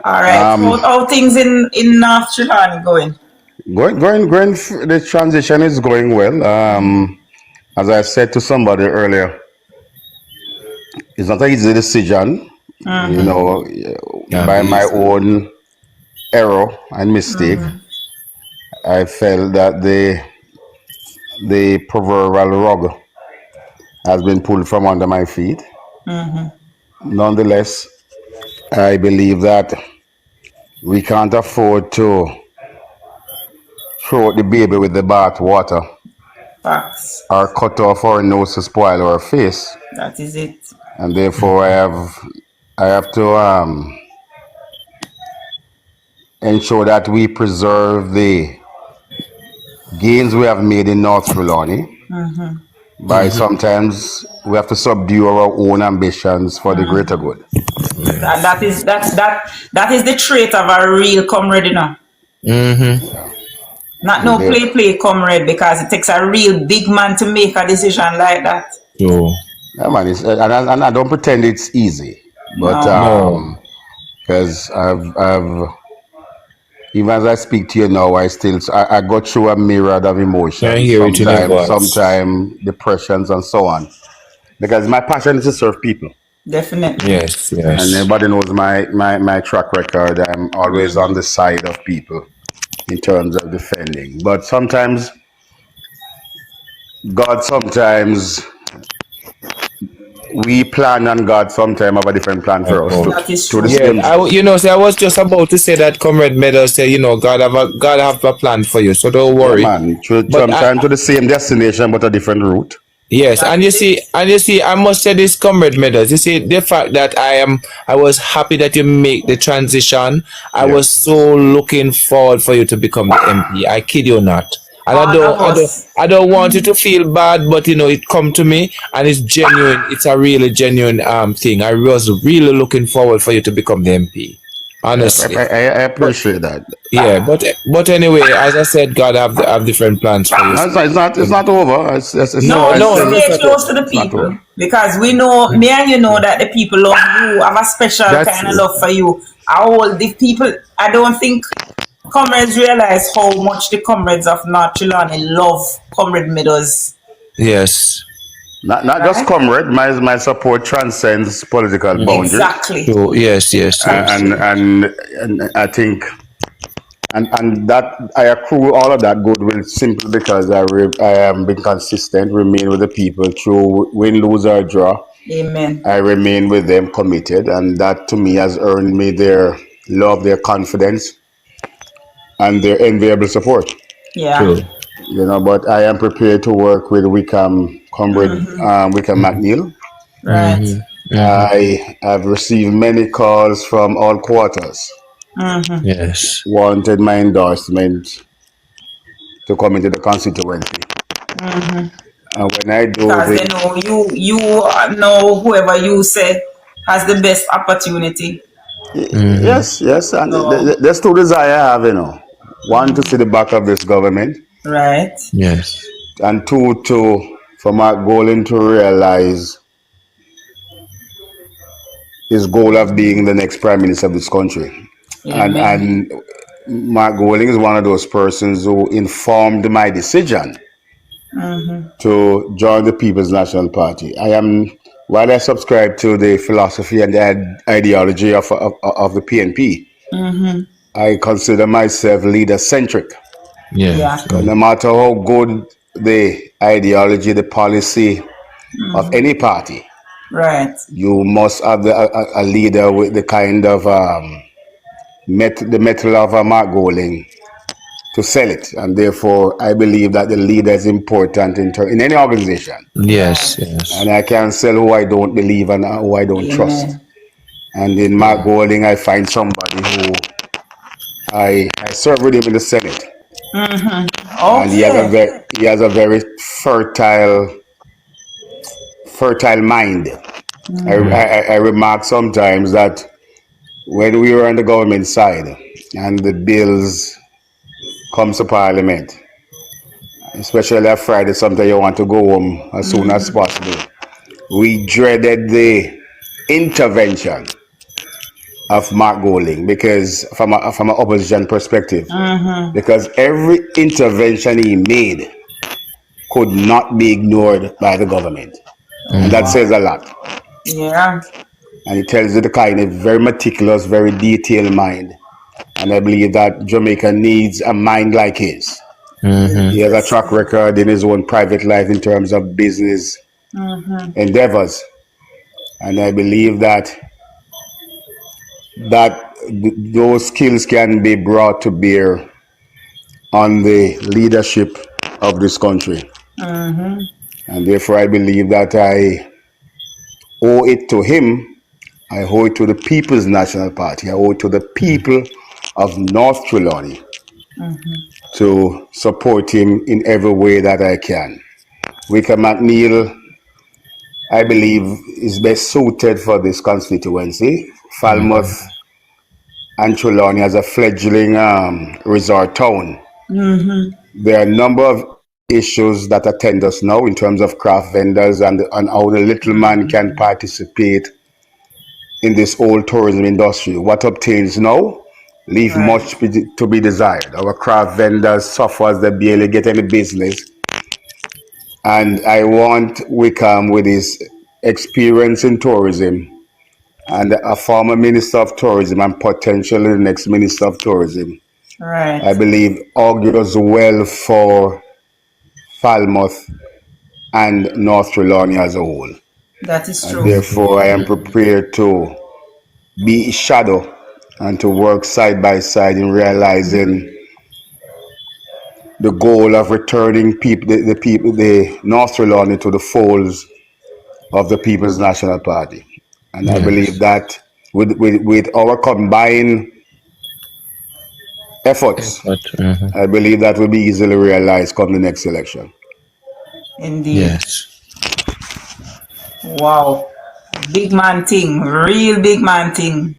All right. Um, How things in North Trelawny going? the transition is going well. As I said to somebody earlier, it's not an easy decision. You Mm-hmm. know, Not by my easy. own error and mistake, Mm-hmm. I felt that the proverbial rug has been pulled from under my feet. Mm-hmm. Nonetheless, I believe that we can't afford to throw out the baby with the bath water Facts. or cut off our nose to spoil our face. That is it. And therefore, I have to ensure that we preserve the gains we have made in North Trelawny Mm-hmm. by sometimes we have to subdue our own ambitions for the greater Mm-hmm. good. That is that is the trait of a real comrade, you know. Mm-hmm. Not And no there, play comrade because it takes a real big man to make a decision like that. So yeah, man, and I don't pretend it's easy, but No. no, because I've even as I speak to you now, I go through a myriad of I emotions. hear it in your voice. Sometimes depressions and so on. Because my passion is to serve people. Definitely. Yes, And yes. everybody knows my track record. I'm always on the side of people in terms of defending. But sometimes God sometimes we plan and God sometimes have a different plan I for us know. to That is through the true. Yeah, same. I was just about to say that, Comrade Meadows say, God have a plan for you, so don't Yeah, worry. man. But Sometimes to the same destination but a different route. yes, That is it. and you see, I must say this, Comrade Meadows. You see, the fact that I was happy that you make the transition. I Yeah. was so looking forward for you to become the MP. I kid you not. And All of us. I don't want you to feel bad, but it come to me, and it's genuine. It's a really genuine thing. I was really looking forward for you to become the MP, honestly. I But appreciate that. yeah, but anyway, as I said, God have different plans for you. No, it's not over. No, No, I you no, still, no, it's stay not close to the it's not people over. because we know, me and you know that the people love you, have a special that's kind of love for you. All the people, I don't think comrades realize how much the comrades of North Trelawny love Comrade Meadows, yes. Not just right? comrade. My support transcends political boundaries, Exactly. So yes, yes, yes. and and and I think and that I accrue all of that goodwill simply because I am being consistent, remain with the people through win, lose or draw. Amen. I remain with them committed, and that to me has earned me their love, their confidence, and their enviable support. Yeah. True. But I am prepared to work with Wickham, comrade Wickham McNeil. Right. I have received many calls from all quarters, Mm-hmm. Yes. wanted my endorsement to come into the constituency. Mm-hmm. And when I do Because the they know you know whoever you say has the best opportunity. yes, and So there's two desires I have, one to see the back of this government, right. Yes. and two to for Mark Golding to realize his goal of being the next prime minister of this country. Amen. And Mark Golding is one of those persons who informed my decision Mm-hmm. to join the People's National Party. While I subscribe to the philosophy and the ideology of the PNP, Mm-hmm. I consider myself leader centric. Yeah. Yeah. No matter how good the ideology, the policy of Mm-hmm. any party, Right. you must have a leader with the kind of the metal of a Mark Golding to sell it, and therefore I believe that the leader is important in any organization. Yes. Right. Yes. And I can't sell who I don't believe and who I don't trust. Amen. And in Mark Golding, I find somebody who I served with him in the Senate, Mm-hmm. and Okay. he has a very fertile mind. I remark sometimes that when we were on the government side and the bills comes to Parliament, especially on Friday, sometimes you want to go home as soon as possible. We dreaded the intervention of Mark Golding, because from an opposition perspective, because every intervention he made could not be ignored by the government, and that says a lot. Yeah. And it tells you the kind of very meticulous, very detailed mind. And I believe that Jamaica needs a mind like his. He has a track record in his own private life in terms of business endeavors, and I believe that those skills can be brought to bear on the leadership of this country. And therefore, I believe that I owe it to him. I owe it to the People's National Party. I owe it to the people of North Trelawny to support him in every way that I can. Wickham McNeil, I believe, is best suited for this constituency. Falmouth and Trelawny as a fledgling resort town. There are a number of issues that attend us now in terms of craft vendors and how the little man can participate in this old tourism industry. What obtains now leave much to be desired. Our craft vendors suffer as they barely get any business. And I want Wickham, with his experience in tourism and a former Minister of Tourism and potentially the next Minister of Tourism, I believe augurs well for Falmouth and North Trelawny as a whole. That is true. And therefore, I am prepared to be a shadow and to work side by side in realizing the goal of returning the North Trelawny to the folds of the People's National Party. And I believe that with our combined efforts, I believe that will be easily realized come the next election. Indeed. Wow. Big man thing. Real big man thing.